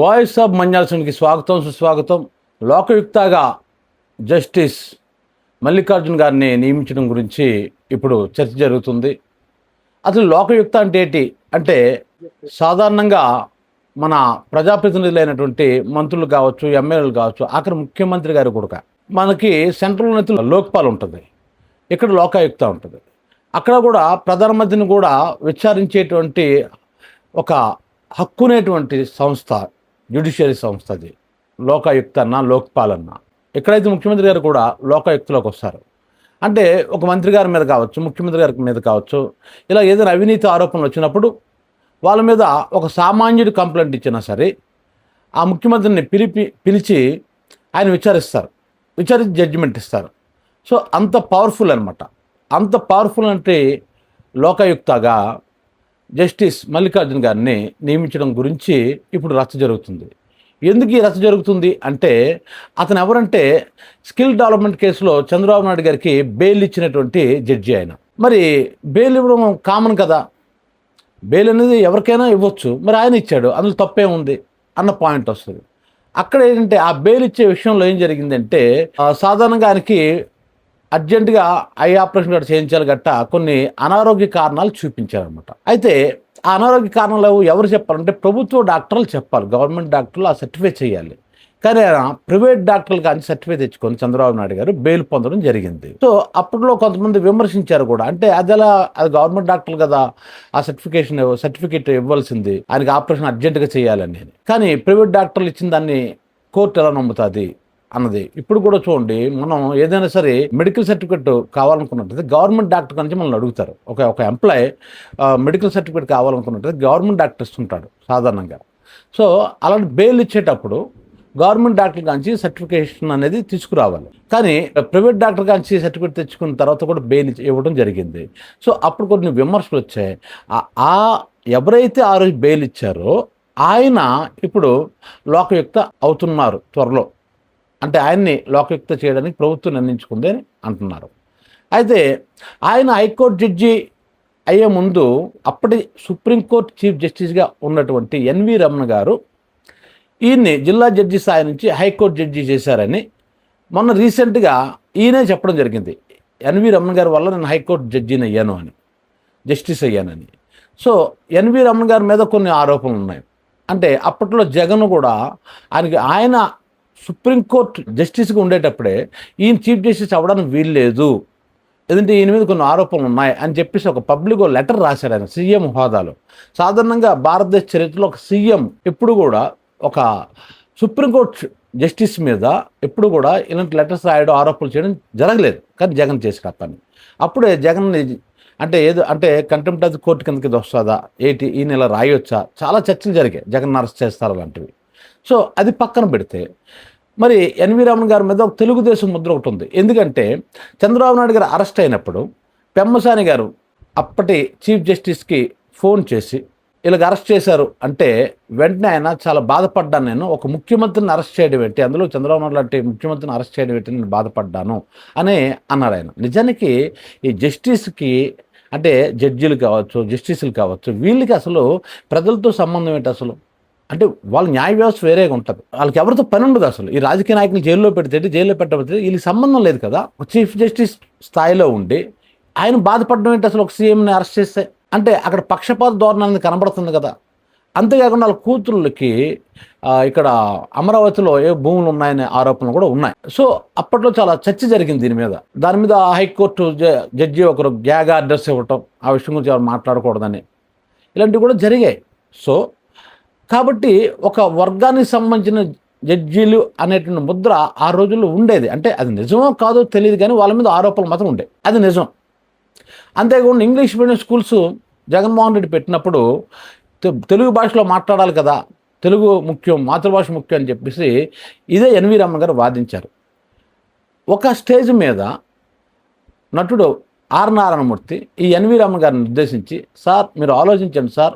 Voice of మంజాల్సన్కి స్వాగతం సుస్వాగతం. లోకయుక్తగా justice Mallikarjun గారిని నియమించడం గురించి ఇప్పుడు చర్చ జరుగుతుంది. అసలు లోకయుక్త అంటే ఏంటి అంటే సాధారణంగా మన ప్రజాప్రతినిధులైనటువంటి మంత్రులు కావచ్చు, ఎమ్మెల్యేలు కావచ్చు, ఆఖరి ముఖ్యమంత్రి గారు కూడా మనకి సెంట్రల్ నేతలు లోక్పాల్ ఉంటుంది, ఇక్కడ లోకాయుక్త ఉంటుంది. అక్కడ కూడా ప్రధానమంత్రిని కూడా విచారించేటువంటి ఒక హక్కునేటువంటి సంస్థ జ్యుడిషియరీ సంస్థ అది. లోకాయుక్త అన్న లోక్పాల్ అన్న ఎక్కడైతే ముఖ్యమంత్రి గారు కూడా లోకాయుక్తలోకి వస్తారు అంటే ఒక మంత్రి గారి మీద కావచ్చు, ముఖ్యమంత్రి గారి మీద కావచ్చు, ఇలా ఏదైనా అవినీతి ఆరోపణలు వచ్చినప్పుడు వాళ్ళ మీద ఒక సామాన్యుడు కంప్లైంట్ ఇచ్చినా సరే ఆ ముఖ్యమంత్రిని పిలిచి ఆయన విచారించి జడ్జిమెంట్ ఇస్తారు. సో అంత పవర్ఫుల్ అనమాట. అంత పవర్ఫుల్ అంటే లోకాయుక్తగా జస్టిస్ మల్లికార్జున్ గారిని నియమించడం గురించి ఇప్పుడు రచ్చ జరుగుతుంది. ఎందుకు ఈ రచ్చ జరుగుతుంది అంటే అతను ఎవరంటే స్కిల్ డెవలప్మెంట్ కేసులో చంద్రబాబు నాయుడు గారికి బెయిల్ ఇచ్చినటువంటి జడ్జి ఆయన. మరి బెయిల్ ఇవ్వడం కామన్ కదా, బెయిల్ అనేది ఎవరికైనా ఇవ్వచ్చు, మరి ఆయన ఇచ్చాడు, అందులో తప్పే ఉంది అన్న పాయింట్ వస్తుంది. అక్కడ ఏంటంటే ఆ బెయిల్ ఇచ్చే విషయంలో ఏం జరిగిందంటే సాధారణంగా ఆయనకి అర్జెంటుగా ఐ ఆపరేషన్ గట్రా చేయించాలి గట్ట కొన్ని అనారోగ్య కారణాలు చూపించారనమాట. అయితే ఆ అనారోగ్య కారణాలు ఎవరు చెప్పాలంటే ప్రభుత్వ డాక్టర్లు చెప్పాలి, గవర్నమెంట్ డాక్టర్లు ఆ సర్టిఫై చేయాలి. కానీ ఆయన ప్రైవేట్ డాక్టర్లు కానీ సర్టిఫై తెచ్చుకొని చంద్రబాబు నాయుడు గారు బెయిల్ పొందడం జరిగింది. సో అప్పట్లో కొంతమంది విమర్శించారు కూడా, అంటే అది గవర్నమెంట్ డాక్టర్లు కదా, ఆ సర్టిఫికేట్ ఇవ్వాల్సింది, ఆయనకి ఆపరేషన్ అర్జెంటుగా చేయాలని. కానీ ప్రైవేట్ డాక్టర్లు ఇచ్చిన దాన్ని కోర్టు ఎలా నమ్ముతుంది అన్నది. ఇప్పుడు కూడా చూడండి, మనం ఏదైనా సరే మెడికల్ సర్టిఫికేట్ కావాలనుకున్నట్టు గవర్నమెంట్ డాక్టర్ నుంచి మనల్ని అడుగుతారు. ఒక ఎంప్లాయ్ మెడికల్ సర్టిఫికేట్ కావాలనుకున్నట్టు గవర్నమెంట్ డాక్టర్ ఇస్తుంటాడు సాధారణంగా. సో అలాంటి బెయిల్ ఇచ్చేటప్పుడు గవర్నమెంట్ డాక్టర్ కాంచి సర్టిఫికేషన్ అనేది తీసుకురావాలి. కానీ ప్రైవేట్ డాక్టర్ కాంచి సర్టిఫికేట్ తెచ్చుకున్న తర్వాత కూడా బెయిల్ ఇవ్వడం జరిగింది. సో అప్పుడు కొన్ని విమర్శలు వచ్చాయి. ఎవరైతే ఆ రోజు బెయిల్ ఇచ్చారో ఆయన ఇప్పుడు లోకయుక్త అవుతున్నారు త్వరలో. అంటే ఆయన్ని లోకయుక్త చేయడానికి ప్రభుత్వం నిర్ణయించుకుంది అని అంటున్నారు. అయితే ఆయన హైకోర్టు జడ్జి అయ్యే ముందు అప్పటి సుప్రీంకోర్టు చీఫ్ జస్టిస్గా ఉన్నటువంటి ఎన్వి రమణ గారు ఈయన్ని జిల్లా జడ్జి స్థాయి నుంచి హైకోర్టు జడ్జి చేశారని మొన్న రీసెంట్గా ఈయనే చెప్పడం జరిగింది. ఎన్వి రమణ గారి వల్ల నేను హైకోర్టు జడ్జిని అయ్యాను అని, జస్టిస్ అయ్యానని. సో ఎన్వి రమణ గారి మీద కొన్ని ఆరోపణలు ఉన్నాయి. అంటే అప్పట్లో జగన్ కూడా ఆయన సుప్రీంకోర్టు జస్టిస్గా ఉండేటప్పుడే ఈయన చీఫ్ జస్టిస్ అవ్వడానికి వీల్లేదు, ఎందుకంటే ఈయన మీద కొన్ని ఆరోపణలు ఉన్నాయి అని చెప్పేసి ఒక పబ్లిక్ లెటర్ రాశాడు ఆయన సీఎం హోదాలో. సాధారణంగా భారతదేశ చరిత్రలో ఒక సీఎం ఎప్పుడు కూడా ఒక సుప్రీంకోర్టు జస్టిస్ మీద ఎప్పుడు కూడా ఇలాంటి లెటర్స్ రాయడం, ఆరోపణలు చేయడం జరగలేదు. కానీ జగన్ చేసిన పని. అప్పుడే జగన్ అంటే కంటెంప్ట్ ఆఫ్ కోర్టు కిందకి ఇది వస్తుందా ఏంటి, ఈ నెల రాయొచ్చా, చాలా చర్చలు జరిగాయి, జగన్ అరెస్ట్ చేస్తారు అలాంటివి. సో అది పక్కన పెడితే మరి ఎన్వి రమణ గారి మీద ఒక తెలుగుదేశం ముద్ర ఒకటి ఉంది. ఎందుకంటే చంద్రబాబు నాయుడు గారు అరెస్ట్ అయినప్పుడు పెమ్మసాని గారు అప్పటి చీఫ్ జస్టిస్కి ఫోన్ చేసి ఇలాగ అరెస్ట్ చేశారు అంటే వెంటనే ఆయన చాలా బాధపడ్డాను, నేను ఒక ముఖ్యమంత్రిని అరెస్ట్ చేయడం ఏంటి, అందులో చంద్రబాబు నాయుడు లాంటి ముఖ్యమంత్రిని అరెస్ట్ చేయడం ఏంటి, నేను బాధపడ్డాను అని అన్నాడు ఆయన. నిజానికి ఈ జస్టిస్కి అంటే జడ్జీలు కావచ్చు, జస్టిసులు కావచ్చు, వీళ్ళకి అసలు ప్రజలతో సంబంధం ఏంటి అసలు? అంటే వాళ్ళ న్యాయ వ్యవస్థ వేరేగా ఉంటుంది, వాళ్ళకి ఎవరితో పని ఉండదు. అసలు ఈ రాజకీయ నాయకులు జైల్లో పెట్టకపోతే వీళ్ళకి సంబంధం లేదు కదా. చీఫ్ జస్టిస్ స్థాయిలో ఉండి ఆయన బాధపడడం ఏంటి అసలు? ఒక సీఎంని అరెస్ట్ చేస్తే అంటే అక్కడ పక్షపాత ధోరణి అనేది కనబడుతుంది కదా. అంతేకాకుండా వాళ్ళ కూతుర్లకి ఇక్కడ అమరావతిలో ఏ భూములు ఉన్నాయనే ఆరోపణలు కూడా ఉన్నాయి. సో అప్పట్లో చాలా చర్చ జరిగింది దీని మీద. దాని మీద హైకోర్టు జడ్జి ఒకరు గ్యాగ్ ఆర్డర్స్ ఇవ్వటం, ఆ విషయం గురించి ఎవరు మాట్లాడకూడదని, ఇలాంటివి కూడా జరిగాయి. సో కాబట్టి ఒక వర్గానికి సంబంధించిన జడ్జీలు అనేటువంటి ముద్ర ఆ రోజుల్లో ఉండేది. అంటే అది నిజమో కాదో తెలియదు, కానీ వాళ్ళ మీద ఆరోపణలు మాత్రం ఉండేవి, అది నిజం. అంతేకాకుండా English medium schools Jaganmohan Reddy పెట్టినప్పుడు తెలుగు భాషలో మాట్లాడాలి కదా, తెలుగు ముఖ్యం, మాతృభాష ముఖ్యం అని చెప్పేసి ఇదే ఎన్వి రమణ గారు వాదించారు. ఒక స్టేజ్ మీద నటుడు ఆర్ నారాయణమూర్తి ఈ ఎన్వి రమణ గారిని ఉద్దేశించి, సార్ మీరు ఆలోచించండి సార్,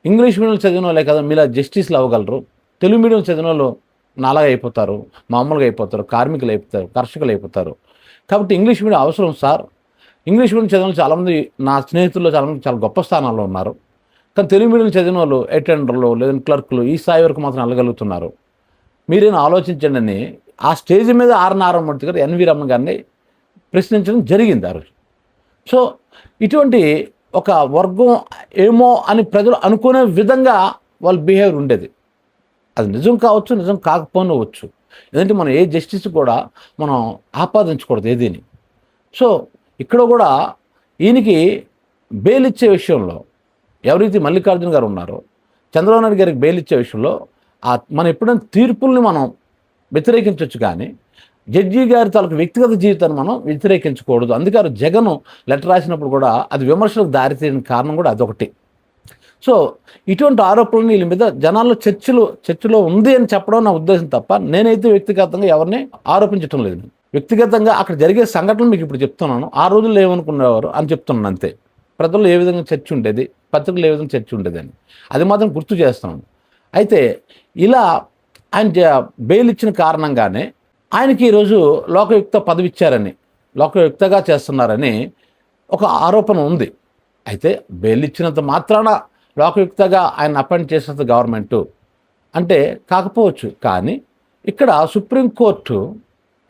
ఇంగ్లీష్ మీడియం చదివిన వాళ్ళే కదా మీలా జస్టిస్లు అవ్వగలరు, తెలుగు మీడియం చదివిన వాళ్ళు నాలాగా అయిపోతారు, మామూలుగా అయిపోతారు, కార్మికులు అయిపోతారు, కర్షకులు అయిపోతారు. కాబట్టి ఇంగ్లీష్ మీడియం అవసరం సార్. ఇంగ్లీష్ మీడియం చదివిన చాలామంది నా స్నేహితుల్లో చాలామంది చాలా గొప్ప స్థానాల్లో ఉన్నారు. కానీ తెలుగు మీడియం చదివిన వాళ్ళు అటెండర్లు లేదంటే క్లర్కులు ఈ స్థాయి వరకు మాత్రం వెళ్ళగలుగుతున్నారు. మీరేనా ఆలోచించండి అని ఆ స్టేజ్ మీద నారాయణమూర్తి గారు ఎన్వి రమణ గారిని ప్రశ్నించడం జరిగింది ఆ రోజు. సో ఇటువంటి ఒక వర్గం ఏమో అని ప్రజలు అనుకునే విధంగా వాళ్ళ బిహేవియర్ ఉండేది. అది నిజం కావచ్చు, నిజం కాకపోవచ్చు. ఎందుకంటే మనం ఏ జస్టిస్ కూడా మనం ఆపాదించకూడదు ఏదీని. సో ఇక్కడ కూడా ఈయనకి బెయిల్ ఇచ్చే విషయంలో ఎవరైతే మల్లికార్జున గారు ఉన్నారో, చంద్రబాబు నాయుడు గారికి బెయిల్ ఇచ్చే విషయంలో మనం ఎప్పుడైనా తీర్పుల్ని మనం వ్యతిరేకించవచ్చు, కానీ జడ్జి గారి తాలూకు వ్యక్తిగత జీవితాన్ని మనం వ్యతిరేకించకూడదు. అందుకే జగన్ లెటర్ రాసినప్పుడు కూడా అది విమర్శలకు దారితీయని కారణం కూడా అదొకటి. సో ఇటువంటి ఆరోపణలు వీళ్ళ మీద జనాల్లో చర్చలో ఉంది అని చెప్పడం నా ఉద్దేశం తప్ప నేనైతే వ్యక్తిగతంగా ఎవరిని ఆరోపించడం లేదు. వ్యక్తిగతంగా అక్కడ జరిగే సంఘటనలు మీకు ఇప్పుడు చెప్తున్నాను. ఆ రోజుల్లో ఏమనుకునేవారు అని చెప్తున్నాను అంతే. ప్రజల్లో ఏ విధంగా చర్చ ఉండేది, పత్రికలు ఏ విధంగా చర్చ ఉండేది అని అది మాత్రం గుర్తు చేస్తున్నాను. అయితే ఇలా ఆయన బెయిల్ ఇచ్చిన కారణంగానే ఆయనకి ఈరోజు లోకయుక్త పదవి ఇచ్చారని, లోకయుక్తగా చేస్తున్నారని ఒక ఆరోపణ ఉంది. అయితే బెయిల్ ఇచ్చినంత మాత్రాన లోకయుక్తగా ఆయన అపాయింట్ చేసినంత గవర్నమెంటు అంటే కాకపోవచ్చు. కానీ ఇక్కడ సుప్రీంకోర్టు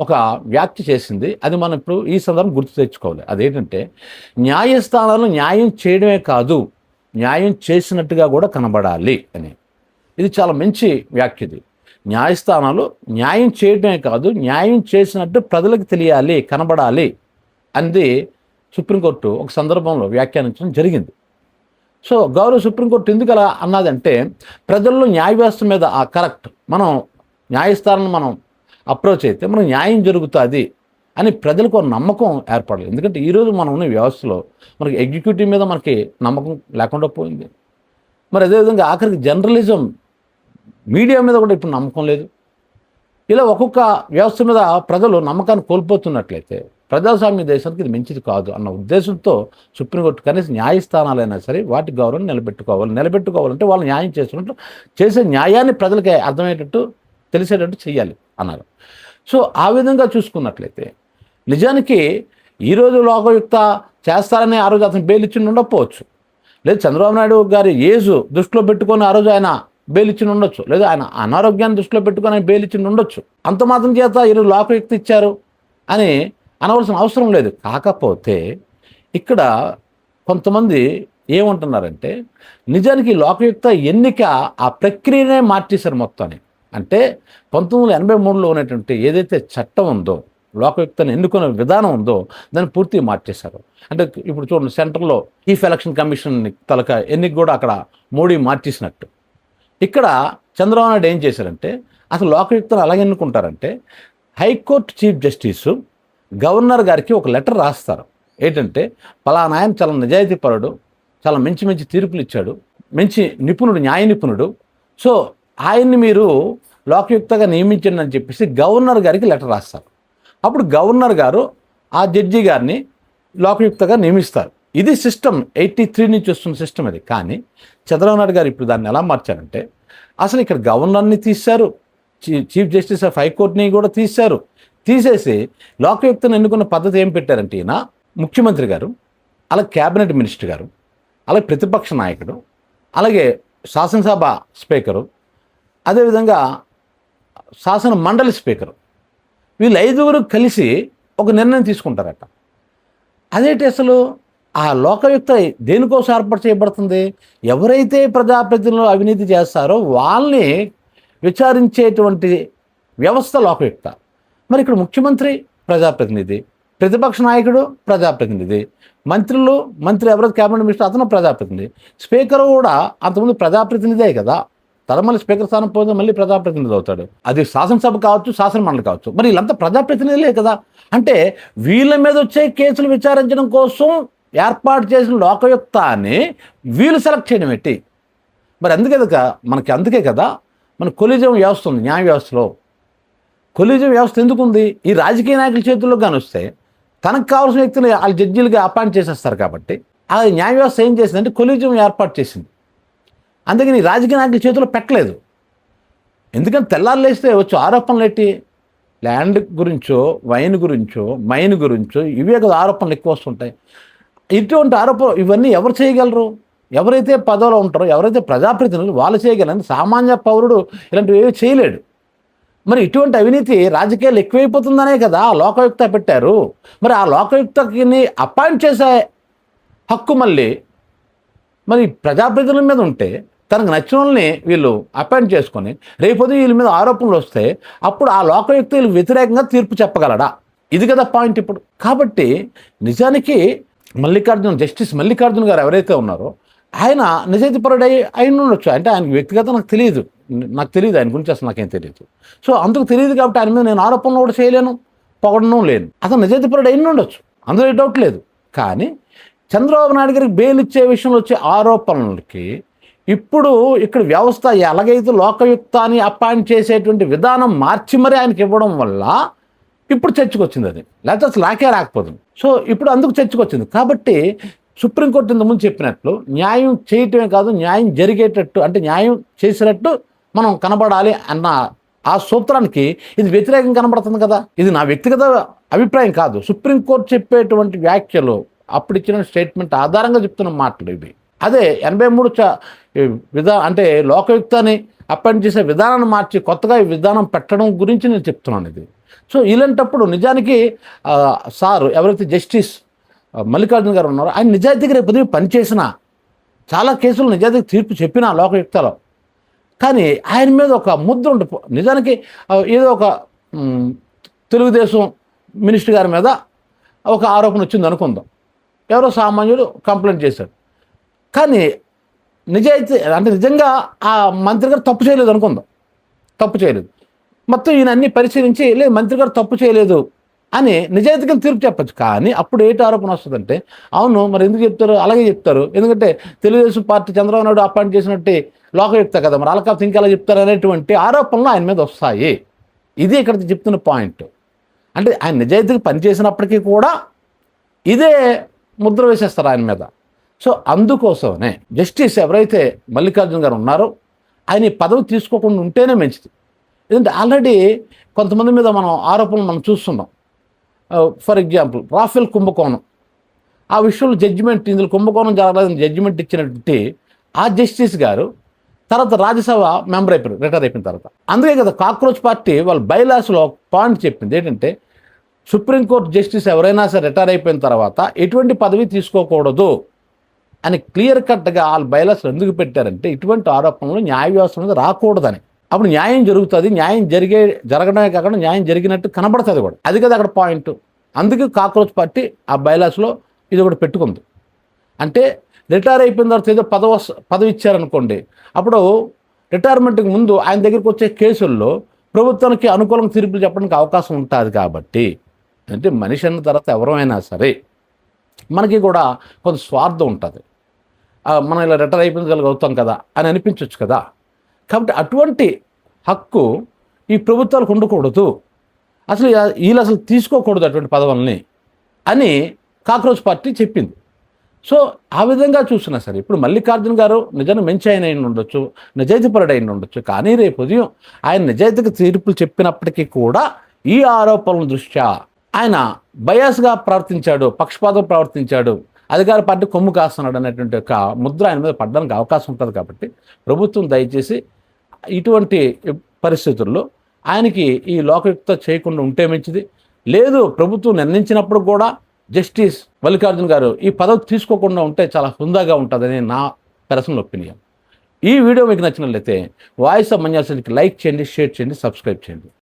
ఒక వ్యాఖ్య చేసింది. అది మనం ఇప్పుడు ఈ సందర్భం గుర్తు తెచ్చుకోవాలి. అదేంటంటే న్యాయస్థానాలు న్యాయం చేయడమే కాదు, న్యాయం చేసినట్టుగా కూడా కనబడాలి అని. ఇది చాలా మంచి వ్యాఖ్య. ఇది న్యాయస్థానాలు న్యాయం చేయడమే కాదు, న్యాయం చేసినట్టు ప్రజలకు తెలియాలి, కనబడాలి అనేది సుప్రీంకోర్టు ఒక సందర్భంలో వ్యాఖ్యానించడం జరిగింది. సో గౌరవ సుప్రీంకోర్టు ఎందుకు అలా అన్నదంటే ప్రజల్లో న్యాయ వ్యవస్థ మీద కరెక్ట్ మనం న్యాయస్థానాన్ని మనం అప్రోచ్ అయితే మనకు న్యాయం జరుగుతుంది అని ప్రజలకు ఒక నమ్మకం ఏర్పడలేదు. ఎందుకంటే ఈరోజు మనం ఉన్న వ్యవస్థలో మనకి ఎగ్జిక్యూటివ్ మీద మనకి నమ్మకం లేకుండా పోయింది. మరి అదేవిధంగా ఆఖరికి జర్నలిజం మీడియా మీద కూడా ఇప్పుడు నమ్మకం లేదు. ఇలా ఒక్కొక్క వ్యవస్థ మీద ప్రజలు నమ్మకాన్ని కోల్పోతున్నట్లయితే ప్రజాస్వామ్య దేశానికి ఇది మంచిది కాదు అన్న ఉద్దేశంతో సుప్రీంకోర్టు కనీసం న్యాయస్థానాలైనా సరే వాటి గౌరవం నిలబెట్టుకోవాలంటే వాళ్ళు న్యాయం చేస్తున్నట్టు చేసే న్యాయాన్ని ప్రజలకి అర్థమయ్యేటట్టు తెలిసేటట్టు చేయాలి అన్నారు. సో ఆ విధంగా చూసుకున్నట్లయితే నిజానికి ఈరోజు లోకయుక్త చేస్తారని ఆ రోజు అతను బెయిల్ ఇచ్చి ఉండకపోవచ్చు, లేదు చంద్రబాబు నాయుడు గారి ఏజ్ దృష్టిలో పెట్టుకొని ఆ రోజు ఆయన బెయిల్ ఇచ్చి ఉండొచ్చు, లేదా ఆయన అనారోగ్యాన్ని దృష్టిలో పెట్టుకొని ఆయన బెయిల్ ఇచ్చి ఉండొచ్చు. అంత మాత్రం చేత ఈరోజు లోకయుక్త ఇచ్చారు అని అనవలసిన అవసరం లేదు. కాకపోతే ఇక్కడ కొంతమంది ఏమంటున్నారంటే నిజానికి లోకయుక్త ఎన్నిక ఆ ప్రక్రియనే మార్చేశారు మొత్తాన్ని. అంటే 1983లో ఉన్నటువంటి ఏదైతే చట్టం ఉందో, లోకయుక్తను ఎన్నుకునే విధానం ఉందో దాన్ని పూర్తిగా మార్చేశారు. అంటే ఇప్పుడు చూడండి, సెంట్రల్లో చీఫ్ ఎలక్షన్ కమిషన్ తలక ఎన్నిక కూడా అక్కడ మోడీ మార్చేసినట్టు, ఇక్కడ చంద్రబాబు నాయుడు ఏం చేశారంటే అసలు లోకయుక్తను అలాగే ఎన్నుకుంటారంటే హైకోర్టు చీఫ్ జస్టిసు గవర్నర్ గారికి ఒక లెటర్ రాస్తారు. ఏంటంటే పలానా ఆయన చాలా నిజాయితీపరుడు, చాలా మంచి తీర్పులు ఇచ్చాడు, మంచి నిపుణుడు, న్యాయ నిపుణుడు, సో ఆయన్ని మీరు లోకయుక్తగా నియమించండి అని చెప్పేసి గవర్నర్ గారికి లెటర్ రాస్తారు. అప్పుడు గవర్నర్ గారు ఆ జడ్జి గారిని లోకయుక్తగా నియమిస్తారు. ఇది సిస్టమ్ 83 నుంచి వస్తున్న సిస్టమ్ అది. కానీ చంద్రబాబు నాయుడు గారు ఇప్పుడు దాన్ని ఎలా మార్చారంటే అసలు ఇక్కడ గవర్నర్ని తీశారు, చీఫ్ జస్టిస్ ఆఫ్ హైకోర్టుని కూడా తీసేసి లోకయుక్తను ఎన్నుకున్న పద్ధతి ఏం పెట్టారంటే ఈయన ముఖ్యమంత్రి గారు, అలాగే క్యాబినెట్ మినిస్టర్ గారు, అలాగే ప్రతిపక్ష నాయకుడు, అలాగే శాసనసభ స్పీకరు, అదేవిధంగా శాసన మండలి స్పీకరు, వీళ్ళు 5గురు కలిసి ఒక నిర్ణయం తీసుకుంటారట. అదేంటి అసలు ఆ లోకయుక్త దేనికోసం ఏర్పాటు చేయబడుతుంది? ఎవరైతే ప్రజాప్రతినిధులు అవినీతి చేస్తారో వాళ్ళని విచారించేటువంటి వ్యవస్థ లోకయుక్త. మరి ఇక్కడ ముఖ్యమంత్రి ప్రజాప్రతినిధి, ప్రతిపక్ష నాయకుడు ప్రజాప్రతినిధి, మంత్రి ఎవరైతే క్యాబినెట్ మినిస్టర్ అతను ప్రజాప్రతినిధి, స్పీకరు కూడా అంతకుముందు ప్రజాప్రతినిధే కదా, మళ్ళీ స్పీకర్ స్థానం పోతే మళ్ళీ ప్రజాప్రతినిధి అవుతాడు. అది శాసనసభ కావచ్చు, శాసన మండలి కావచ్చు, మరి వీళ్ళంతా ప్రజాప్రతినిధులే కదా. అంటే వీళ్ళ మీద వచ్చే కేసులు విచారించడం కోసం ఏర్పాటు చేసిన లోకయుక్తాన్ని వీళ్ళు సెలెక్ట్ చేయడం పెట్టి మరి అందుకే కదా మన కొలీజియం వ్యవస్థ ఉంది. న్యాయ వ్యవస్థలో కొలీజియం వ్యవస్థ ఎందుకు ఉంది? ఈ రాజకీయ నాయకుల చేతుల్లో కానీ వస్తే తనకు కావాల్సిన వ్యక్తులు వాళ్ళు జడ్జీలుగా అపాయింట్ చేసేస్తారు. కాబట్టి ఆ న్యాయ వ్యవస్థ ఏం చేసిందంటే కొలీజియం ఏర్పాటు చేసింది. అందుకని రాజకీయ నాయకుల చేతిలో పెట్టలేదు. ఎందుకంటే తెల్లారు లేస్తే వచ్చి ఆరోపణలు ఎట్టి ల్యాండ్ గురించో, వైన్ గురించో, మైన్ గురించో ఇవే కదా ఆరోపణలు ఎక్కువ వస్తుంటాయి. ఇటువంటి ఆరోపణలు ఇవన్నీ ఎవరు చేయగలరు? ఎవరైతే పదవిలో ఉంటారో, ఎవరైతే ప్రజాప్రతినిధులు వాళ్ళు చేయగలని సామాన్య పౌరుడు ఇలాంటివి ఏమీ చేయలేడు. మరి ఇటువంటి అవినీతి రాజకీయాలు ఎక్కువైపోతుందనే కదా లోకాయుక్త పెట్టారు. మరి ఆ లోకాయుక్తని అపాయింట్ చేసే హక్కు మరి ప్రజాప్రతినిధుల మీద ఉంటే తనకు నచ్చిన వాళ్ళని వీళ్ళు అపాయింట్ చేసుకొని రేపొద్దు వీళ్ళ మీద ఆరోపణలు వస్తే అప్పుడు ఆ లోకాయుక్త వీళ్ళకి వ్యతిరేకంగా తీర్పు చెప్పగలడా? ఇది కదా పాయింట్ ఇప్పుడు. కాబట్టి నిజానికి జస్టిస్ మల్లికార్జున గారు ఎవరైతే ఉన్నారో ఆయన నిజాయితీపరుడు అయిన ఉండొచ్చు. అంటే ఆయనకి వ్యక్తిగత నాకు తెలియదు ఆయన గురించి అసలు నాకేం తెలియదు. సో అందుకు తెలియదు కాబట్టి ఆయన మీద నేను ఆరోపణలు కూడా చేయలేను, పొగడను లేను. అతను నిజాయితీపరుడు అయిన ఉండొచ్చు, అందులో ఏ డౌట్ లేదు. కానీ చంద్రబాబు నాయుడు గారికి బెయిల్ ఇచ్చే విషయంలో వచ్చే ఆరోపణలకి ఇప్పుడు ఇక్కడ వ్యవస్థ ఎలాగైతే లోకయుక్తాన్ని అపాయింట్ చేసేటువంటి విధానం మార్చి మరీ ఆయనకి ఇవ్వడం వల్ల ఇప్పుడు చర్చకు వచ్చింది అది. లేకపోతే అసలు నాకే రాకపోతుంది. సో ఇప్పుడు అందుకు చర్చకు వచ్చింది. కాబట్టి సుప్రీంకోర్టు ఇంతకుముందు చెప్పినట్లు న్యాయం చేయటమే కాదు, న్యాయం జరిగేటట్టు అంటే న్యాయం చేసినట్టు మనం కనబడాలి అన్న ఆ సూత్రానికి ఇది వ్యతిరేకం కనబడుతుంది కదా. ఇది నా వ్యక్తిగత అభిప్రాయం కాదు, సుప్రీంకోర్టు చెప్పేటువంటి వ్యాఖ్యలు అప్పుడు ఇచ్చిన స్టేట్మెంట్ ఆధారంగా చెప్తున్న మాటలు ఇవి. అదే 83 అంటే లోకయుక్తాన్ని అపాయింట్ చేసే విధానాన్ని మార్చి కొత్తగా ఈ విధానం పెట్టడం గురించి నేను చెప్తున్నాను ఇది. సో ఇలాంటప్పుడు నిజానికి సార్ ఎవరైతే జస్టిస్ మల్లికార్జున గారు ఉన్నారో ఆయన నిజాయితీగా రేపు పనిచేసిన చాలా కేసులు నిజాయితీగా తీర్పు చెప్పిన లోకయుక్తలో, కానీ ఆయన మీద ఒక ముద్ర ఉండి నిజానికి ఏదో ఒక తెలుగుదేశం మినిస్టర్ గారి మీద ఒక ఆరోపణ వచ్చింది అనుకుందాం, ఎవరో సామాన్యుడు కంప్లైంట్ చేశాడు. కానీ నిజాయితీ అంటే నిజంగా ఆ మంత్రి గారు తప్పు చేయలేదు అనుకుందాం, తప్పు చేయలేదు, మొత్తం ఈయన అన్ని పరిశీలించి లేదు మంత్రి గారు తప్పు చేయలేదు అని నిజాయితీగా తీర్పు చెప్పచ్చు. కానీ అప్పుడు ఏంటి ఆరోపణ వస్తుందంటే అవును మరి ఎందుకు చెప్తారు, అలాగే చెప్తారు, ఎందుకంటే తెలుగుదేశం పార్టీ చంద్రబాబు నాయుడు అపాయింట్ చేసినట్టే లోకయుక్త కదా, మరి అలా కాకపోతే ఇంకెలా చెప్తారు అనేటువంటి ఆరోపణలు ఆయన మీద వస్తాయి. ఇది ఇక్కడ చెప్తున్న పాయింట్. అంటే ఆయన నిజాయితీగా పనిచేసినప్పటికీ కూడా ఇదే ముద్ర వేసేస్తారు ఆయన మీద. సో అందుకోసమే జస్టిస్ ఎవరైతే మల్లికార్జున గారు ఉన్నారో ఆయన ఈ పదవి తీసుకోకుండా ఉంటేనే మంచిది. ఎందుకంటే ఆల్రెడీ కొంతమంది మీద మనం ఆరోపణలు మనం చూస్తున్నాం. ఫర్ ఎగ్జాంపుల్ రాఫెల్ కుంభకోణం, ఆ విషయంలో జడ్జిమెంట్ ఇందులో కుంభకోణం జరగలేదని జడ్జిమెంట్ ఇచ్చినట్టు ఆ జస్టిస్ గారు తర్వాత రాజ్యసభ మెంబర్ అయిపోయారు రిటైర్ అయిపోయిన తర్వాత. అందుకే కదా కాక్రోచ్ పార్టీ వాళ్ళ బైలాస్లో పాయింట్ చెప్పింది ఏంటంటే సుప్రీంకోర్టు జస్టిస్ ఎవరైనా సరే రిటైర్ అయిపోయిన తర్వాత ఎటువంటి పదవి తీసుకోకూడదు అని క్లియర్ కట్గా వాళ్ళ బైలాస్లో ఎందుకు పెట్టారంటే ఇటువంటి ఆరోపణలు న్యాయ వ్యవస్థ మీద రాకూడదని. అప్పుడు న్యాయం జరుగుతుంది, న్యాయం జరగడమే కాకుండా న్యాయం జరిగినట్టు కనబడుతుంది కూడా. అది కదా అక్కడ పాయింట్. అందుకే కాక్రోచ్ పార్టీ ఆ బైలాస్లో ఇది ఒకటి పెట్టుకుంది. అంటే రిటైర్ అయిపోయిన తర్వాత ఏదో పదవి ఇచ్చారనుకోండి, అప్పుడు రిటైర్మెంట్కి ముందు ఆయన దగ్గరికి వచ్చే కేసుల్లో ప్రభుత్వానికి అనుకూలంగా తీర్పులు చెప్పడానికి అవకాశం ఉంటుంది. కాబట్టి అంటే మనిషి అన్న తర్వాత ఎవరైనా సరే మనకి కూడా కొంత స్వార్థం ఉంటుంది. మనం ఇలా రిటైర్ అయిపోయించగలుగుతాం కదా అని అనిపించవచ్చు కదా. కాబట్టి అటువంటి హక్కు ఈ ప్రభుత్వాలకు ఉండకూడదు, అసలు వీళ్ళు అసలు తీసుకోకూడదు అటువంటి పదవుల్ని అని కాక్రోచ్ పార్టీ చెప్పింది. సో ఆ విధంగా చూసినా సరే ఇప్పుడు మల్లికార్జున గారు నిజంగా మంచి ఆయన అయిన ఉండొచ్చు, నిజాయితీపరుడు అయిన ఉండొచ్చు, కానీ రేపు ఉదయం ఆయన నిజాయితీగా తీర్పులు చెప్పినప్పటికీ కూడా ఈ ఆరోపణల దృష్ట్యా ఆయన బయాస్గా ప్రవర్తించాడు, పక్షపాతం ప్రవర్తించాడు, అధికార పార్టీ కొమ్ము కాస్తున్నాడు అనేటువంటి ఒక ముద్ర ఆయన మీద పడడానికి అవకాశం ఉంటుంది. కాబట్టి ప్రభుత్వం దయచేసి ఇటువంటి పరిస్థితుల్లో ఆయనకి ఈ లోకయుక్త చేయకుండా ఉంటే మంచిది. లేదు ప్రభుత్వం నిర్ణయించినప్పుడు కూడా జస్టిస్ మల్లికార్జున గారు ఈ పదవి తీసుకోకుండా ఉంటే చాలా హుందాగా ఉంటుందని నా పర్సనల్ ఒపీనియన్. ఈ వీడియో మీకు నచ్చినట్లయితే వాయిస్ ఆఫ్ మన్యాసన్కి లైక్ చేయండి, షేర్ చేయండి, సబ్స్క్రైబ్ చేయండి.